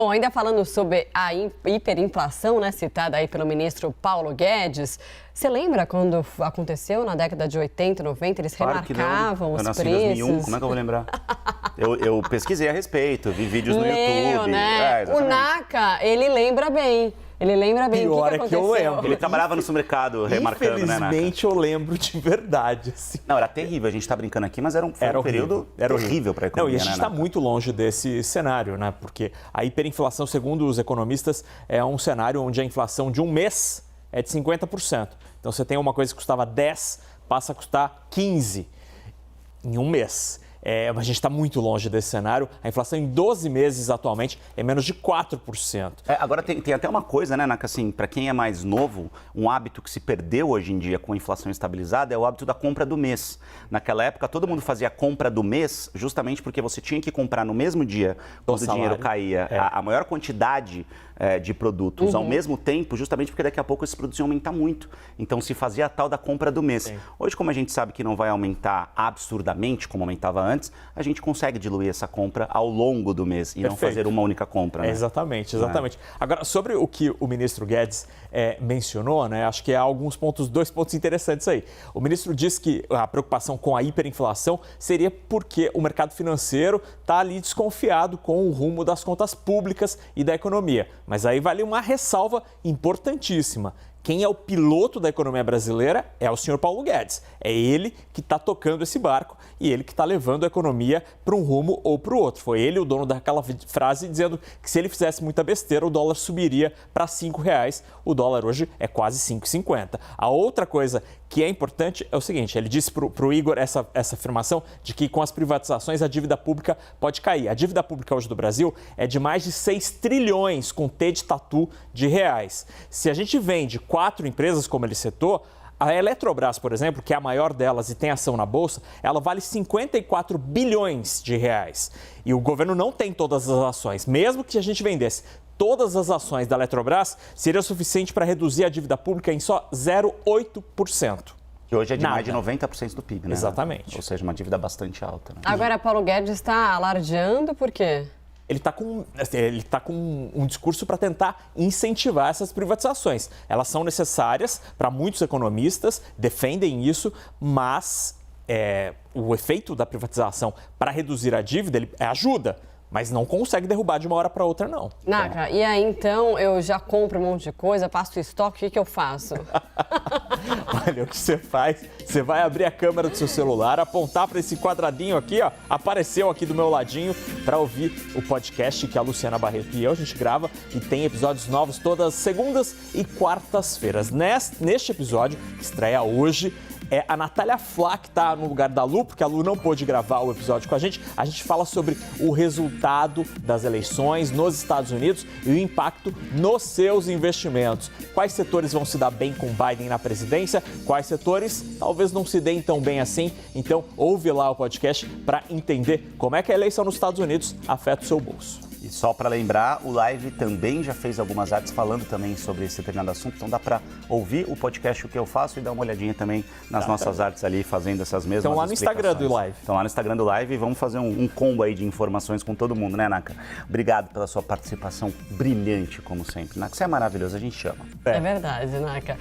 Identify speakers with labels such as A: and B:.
A: Bom, ainda falando sobre a hiperinflação, né, citada aí pelo ministro Paulo Guedes, você lembra quando aconteceu na década de 80, 90, eles remarcavam os preços?
B: Eu nasci em 2001, como é que eu vou lembrar? Eu pesquisei a respeito, vi vídeos no YouTube.
A: Né? O Naka, ele lembra bem. Ele lembra bem o que aconteceu.
B: Eu lembro. Ele trabalhava no supermercado remarcando, né, Naka?
C: Infelizmente, eu lembro de verdade. Assim.
B: Não, era terrível. A gente está brincando aqui, mas era um período terrível para a economia.
C: Não, e a gente está muito longe desse cenário, né? Porque a hiperinflação, segundo os economistas, é um cenário onde a inflação de um mês é de 50%. Então, você tem uma coisa que custava 10, passa a custar 15 em um mês. A gente está muito longe desse cenário. A inflação em 12 meses atualmente é menos de 4%.
B: Agora tem até uma coisa, né, Naka, assim, para quem é mais novo, um hábito que se perdeu hoje em dia com a inflação estabilizada é o hábito da compra do mês. Naquela época, todo mundo fazia a compra do mês justamente porque você tinha que comprar no mesmo dia, quando o dinheiro caía, a maior quantidade de produtos ao mesmo tempo, justamente porque daqui a pouco esses produtos iam aumentar muito. Então, se fazia a tal da compra do mês. Sim. Hoje, como a gente sabe que não vai aumentar absurdamente, como aumentava antes, a gente consegue diluir essa compra ao longo do mês e não fazer uma única compra. Né?
C: Exatamente. Agora, sobre o que o ministro Guedes mencionou, né, acho que há dois pontos interessantes aí. O ministro disse que a preocupação com a hiperinflação seria porque o mercado financeiro está ali desconfiado com o rumo das contas públicas e da economia. Mas aí vale uma ressalva importantíssima. Quem é o piloto da economia brasileira é o senhor Paulo Guedes. É ele que está tocando esse barco e ele que está levando a economia para um rumo ou para o outro. Foi ele o dono daquela frase dizendo que se ele fizesse muita besteira, o dólar subiria para R$5. O dólar hoje é quase 5,50. A outra coisa que é importante é o seguinte, ele disse para o Igor essa afirmação de que com as privatizações a dívida pública pode cair. A dívida pública hoje do Brasil é de mais de 6 trilhões com T de tatu de reais. Se a gente vende 4 empresas, como ele citou, a Eletrobras, por exemplo, que é a maior delas e tem ação na Bolsa, ela vale 54 bilhões de reais. E o governo não tem todas as ações. Mesmo que a gente vendesse todas as ações da Eletrobras, seria suficiente para reduzir a dívida pública em só 0,8%.
B: Que hoje é de mais de 90% do PIB, né?
C: Exatamente.
B: Ou seja, uma dívida bastante alta. Né?
A: Agora, Paulo Guedes está alardeando por quê?
C: Ele está com um discurso para tentar incentivar essas privatizações. Elas são necessárias para muitos economistas, defendem isso, mas o efeito da privatização para reduzir a dívida ele ajuda, mas não consegue derrubar de uma hora para outra, não.
A: Naka, e aí então eu já compro um monte de coisa, passo o estoque, o que eu faço?
C: Olha, o que você faz, você vai abrir a câmera do seu celular, apontar para esse quadradinho aqui, ó, apareceu aqui do meu ladinho, para ouvir o podcast que a Luciana Barreto e eu, a gente grava e tem episódios novos todas as segundas e quartas-feiras. Neste episódio, que estreia hoje, é a Natália Flá que está no lugar da Lu, porque a Lu não pôde gravar o episódio com a gente. A gente fala sobre o resultado das eleições nos Estados Unidos e o impacto nos seus investimentos. Quais setores vão se dar bem com Biden na presidência? Quais setores talvez não se deem tão bem assim? Então, ouve lá o podcast para entender como é que a eleição nos Estados Unidos afeta o seu bolso.
B: E só para lembrar, o Live também já fez algumas artes falando também sobre esse determinado assunto. Então dá para ouvir o podcast, o que eu faço, e dar uma olhadinha também nas nossas artes ali, fazendo essas mesmas
C: Estão lá no Instagram do Live.
B: Estão lá no Instagram do Live e vamos fazer um combo aí de informações com todo mundo, né, Naka? Obrigado pela sua participação brilhante, como sempre. Naka, você é maravilhoso, a gente chama.
A: É verdade, Naka.